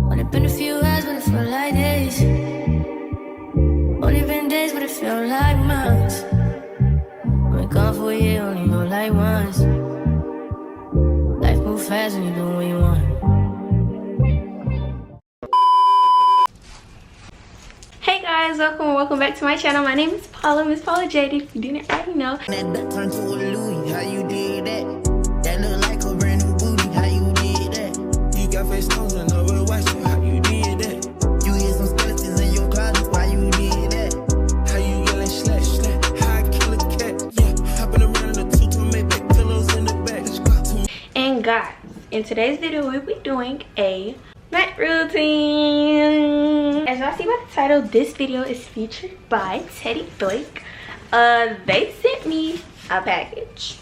Only been a few hours, but it felt like days. Only been days, but it felt like months. Been gone for a year, only know like once. Life moves fast when you do what you want. Hey guys, welcome back to my channel. My name is Paula, Miss Pahla Jade, if you didn't already know. That turned to a Louis, how you did that? That look like a brand new booty, how you did that? You got face stones and over watch you, how you did that? You hit some skeletons in your closet, why you did that? How you yelling slash, how I kill a cat, yeah. Hopping around in a two-tone Maybach, pillows in the back. And guys, in today's video, we'll be doing a night routine. As y'all see by the title, this video is featured by Teddy Blake. They sent me a package.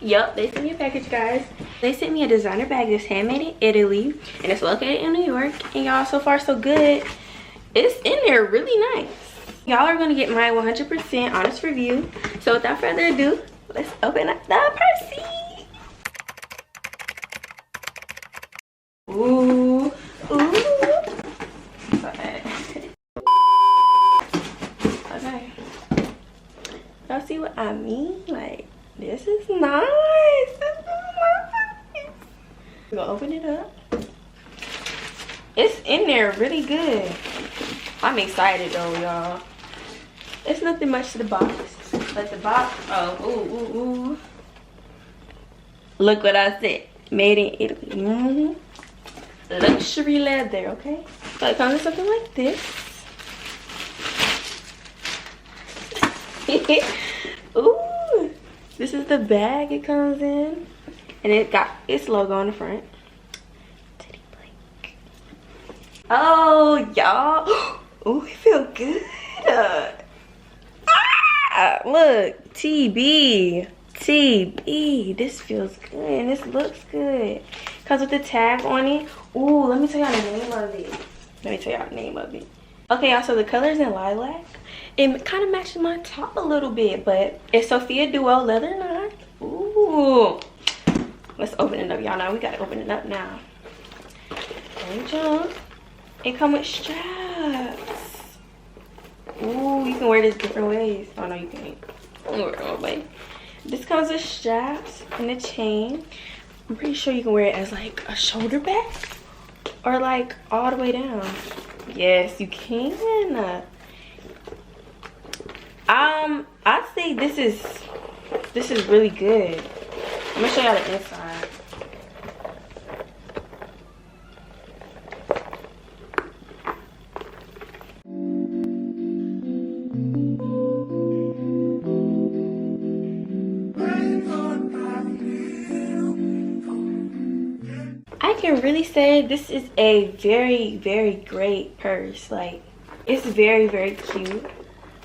Yup, they sent me a package, guys. They sent me a designer bag that's handmade in Italy and it's located in New York. And y'all, so far so good. It's in there really nice. Y'all are gonna get my 100% honest review. So without further ado, let's open up the Percy. Ooh, ooh. Okay. Okay. Y'all see what I mean? Like, this is nice. This is nice. We're gonna open it up. It's in there really good. I'm excited though, y'all. It's nothing much to the box. But the box, oh, ooh, ooh, ooh. Look what I said. Made in Italy. Luxury leather, okay? So it comes with something like this. Ooh, this is the bag it comes in, and it got its logo on the front. Teddy Blake. Oh, y'all. Ooh, it feel good. Look, TB. This feels good and this looks good. Comes with the tag on it. Ooh, let me tell y'all the name of it. Okay, y'all, so the color's in lilac. It kind of matches my top a little bit, but it's Sophia Duo leather knot. Ooh. Let's open it up, y'all. Now we gotta open it up now. Don't jump. It comes with straps. Ooh, you can wear this different ways. Oh no, you can't. I'm wear it all the way. This comes with straps and a chain. I'm pretty sure you can wear it as like a shoulder bag or like all the way down. Yes, you can. I'd say this is really good. I'm gonna show y'all the inside. I can really say this is a very great purse. Like, it's very cute.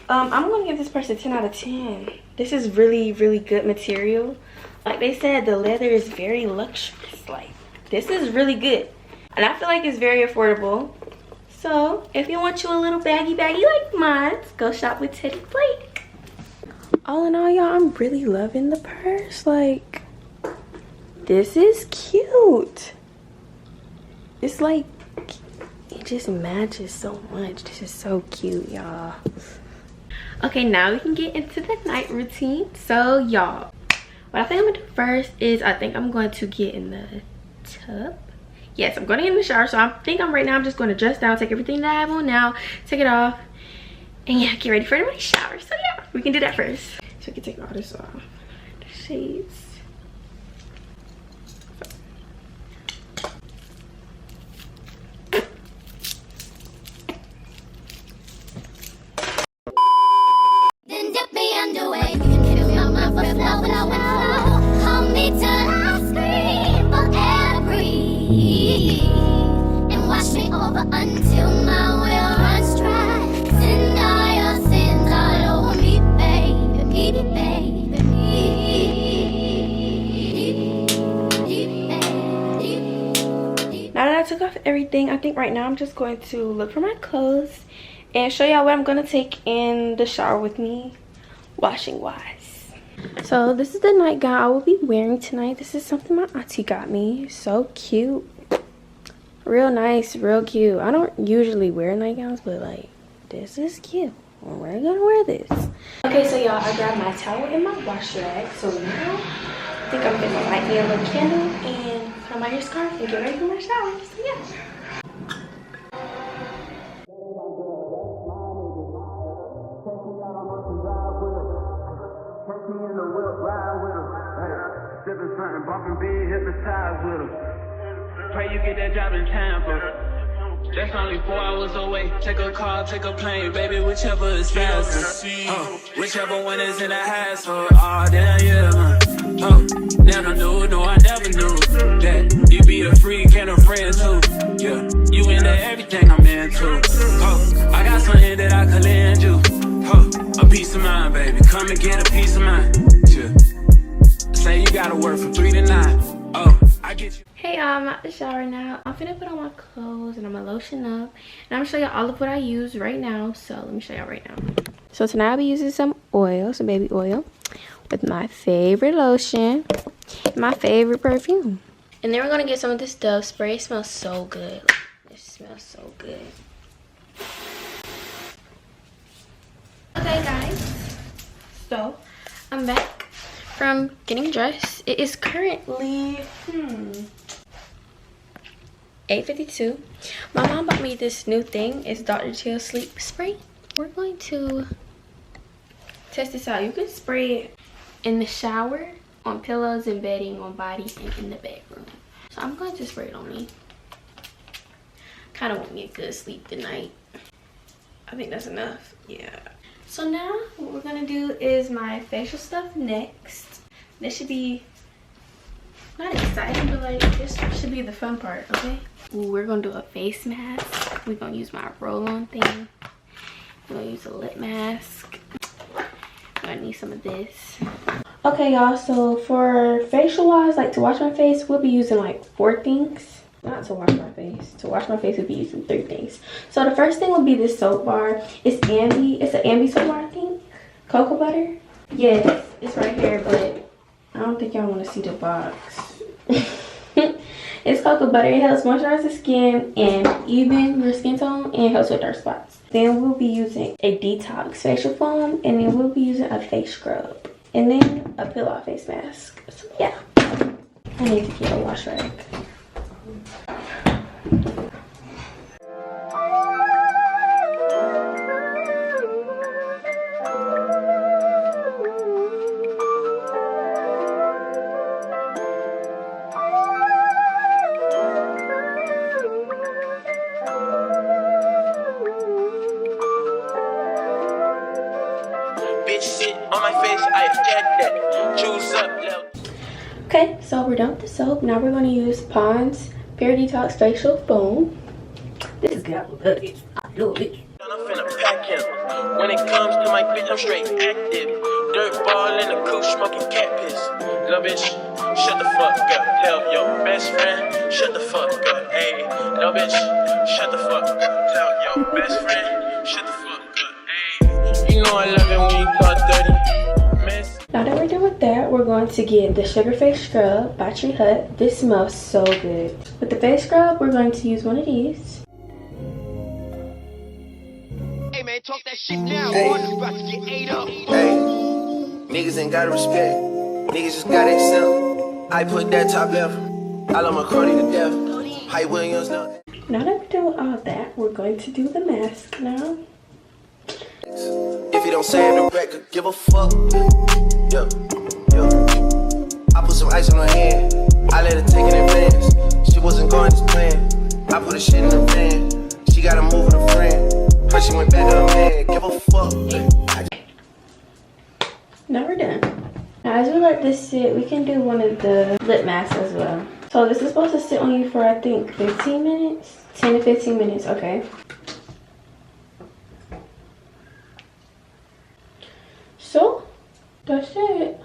I'm gonna give this purse a 10 out of 10. This is really good material. Like they said, the leather is very luxurious. Like, this is really good, and I feel like it's very affordable. So if you want you a little baggy like mine, go shop with Teddy Blake. All in all, y'all, I'm really loving the purse. Like, this is cute. It's like, it just matches so much. This is so cute, y'all. Okay, now we can get into the night routine. So y'all, what I think I'm gonna do first is I think I'm going to get in the tub. Yes, I'm going to get in the shower. So I think right now I'm just going to dress down, take everything that I have on now, take it off, and yeah, get ready for my shower. So yeah, we can do that first. So we can take all this off. The shades. Until my will runs dry. Send all your sins all over me, baby, Now that I took off everything, I think right now I'm just going to look for my clothes and show y'all what I'm gonna take in the shower with me, washing wise. So this is the nightgown I will be wearing tonight. This is something my auntie got me. So cute. Real nice, real cute. I don't usually wear nightgowns, but like this is cute. We're gonna wear this. Okay, so y'all, I grabbed my towel and my wash rag. So now I think I'm gonna light me a little candle and put on my hair scarf and get ready for my shower. So yeah. Catch me in the whip, ride with him. Hey, sipping something, bumping big, hypnotized with him. Pray you get that job in time, bro. That's only 4 hours away. Take a car, take a plane, baby, whichever is faster. Whichever one is in the hassle. Oh, damn, yeah, man. Oh, never knew, no, I never knew that you be a freak and a friend too. Yeah, you into everything I'm into. Oh, I got something that I could lend you. Oh, a peace of mind, baby. Come and get a piece of mind. Yeah. Say you gotta work from 3 to 9. Oh, I get you. Hey y'all, I'm out the shower now. I'm finna put on my clothes and I'm gonna lotion up. And I'm gonna show y'all all of what I use right now. So let me show y'all right now. So tonight I'll be using some oil, some baby oil, with my favorite lotion, my favorite perfume. And then we're gonna get some of this Dove spray. It smells so good. It smells so good. Okay guys, so I'm back from getting dressed. It is currently 8:52. My mom bought me this new thing. It's Dr. Chill sleep spray. We're going to test this out. You can spray it in the shower, on pillows and bedding, on bodies, and in the bedroom. So I'm going to spray it on me. Kind of want me a good sleep tonight. I think that's enough. Yeah. So now what we're gonna do is my facial stuff next. This should be not exciting, but like this should be the fun part, okay? Ooh, we're gonna do a face mask. We're gonna use my roll-on thing. We're gonna use a lip mask. I'm gonna need some of this. Okay, y'all, so for facial wise, like to wash my face, we'll be using like 4 things. Not to wash my face. To wash my face, we'll be using 3 things. So the first thing will be this soap bar. It's Ambi. It's an Ambi soap bar, I think. Cocoa butter. Yes, it's right here, but I don't think y'all want to see the box. It's cocoa butter. It helps moisturize the skin and even your skin tone and helps with dark spots. Then we'll be using a detox facial foam, and then we'll be using a face scrub, and then a peel-off face mask. So yeah, I need to get a wash rag. Okay, so we're done with the soap. Now we're going to use Pond's Pure Detox Facial Foam. This is good. I love it. I love it. I'm finna pack him. When it comes to my bitch, I'm straight active. Dirt ball in the coupe, smoking cat piss. Little bitch, shut the fuck up. Tell your best friend, shut the fuck up. Hey, little bitch, shut the fuck up. Tell your best friend, shut the fuck up. Hey, you know I love it when you talk dirty. Now that we're done with that, we're going to get the Sugar Face Scrub by Tree Hut. This smells so good. With the face scrub, we're going to use one of these. Hey man, talk that shit now. Hey. About to get ate up. Hey, niggas ain't gotta respect. Niggas just gotta accept. I put that top left. I love my Cardi to death. Hype Williams now. Now that we're done with all that, we're going to do the mask now. If you don't say the record, give a fuck. Yo, I put some ice on her hand. I let her take it in advance. She wasn't going as planned. I put her shit in the van. She gotta move with a friend. Her she went back to her man. Give a fuck. Now we're done. Now as we let this sit, we can do one of the lip masks as well. So this is supposed to sit on you for I think 15 minutes? 10 to 15 minutes, okay. So, that's it.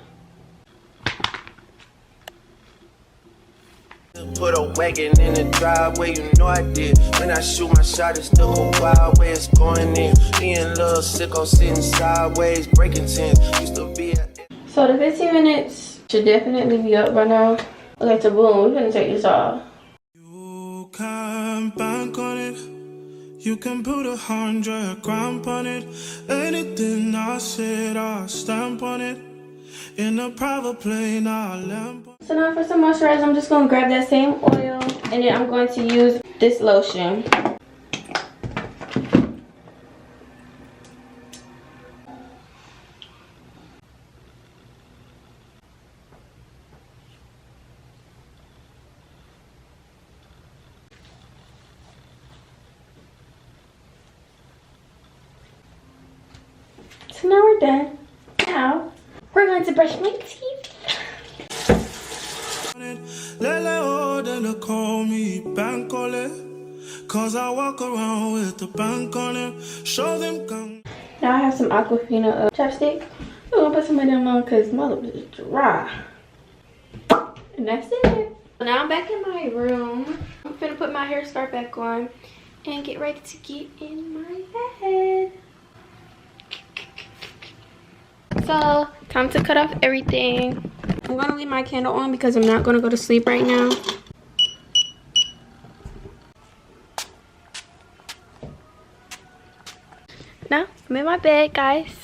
Put a wagon in the driveway, you know I did. When I shoot my shot, it's still go wild way it's going in. Me and little sicko sitting sideways, breaking tins. Used to be a... So the 15 minutes should definitely be up by now. Okay, so boom, we're gonna take this off. You can bank on it. You can put 100 grand on it. Anything I said, I'll stamp on it. In a private plane, I'll lamp on it. So now for some moisturizer, I'm just going to grab that same oil. And then I'm going to use this lotion. So now we're done. Now we're going to brush my teeth. They call me Bankole, cause I walk around with the bank on it. Show them gun. Now I have some Aquafina chapstick. I'm gonna put some of them on because my lips is dry. And that's it. Now I'm back in my room. I'm finna put my hair scarf back on and get ready to get in my bed. So, time to cut off everything. I'm gonna leave my candle on because I'm not gonna go to sleep right now. Now, I'm in my bed, guys.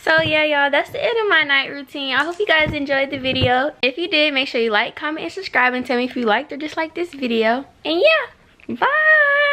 So yeah, y'all, that's the end of my night routine. I hope you guys enjoyed the video. If you did, make sure you like, comment, and subscribe, and tell me if you liked or disliked this video. And yeah, bye!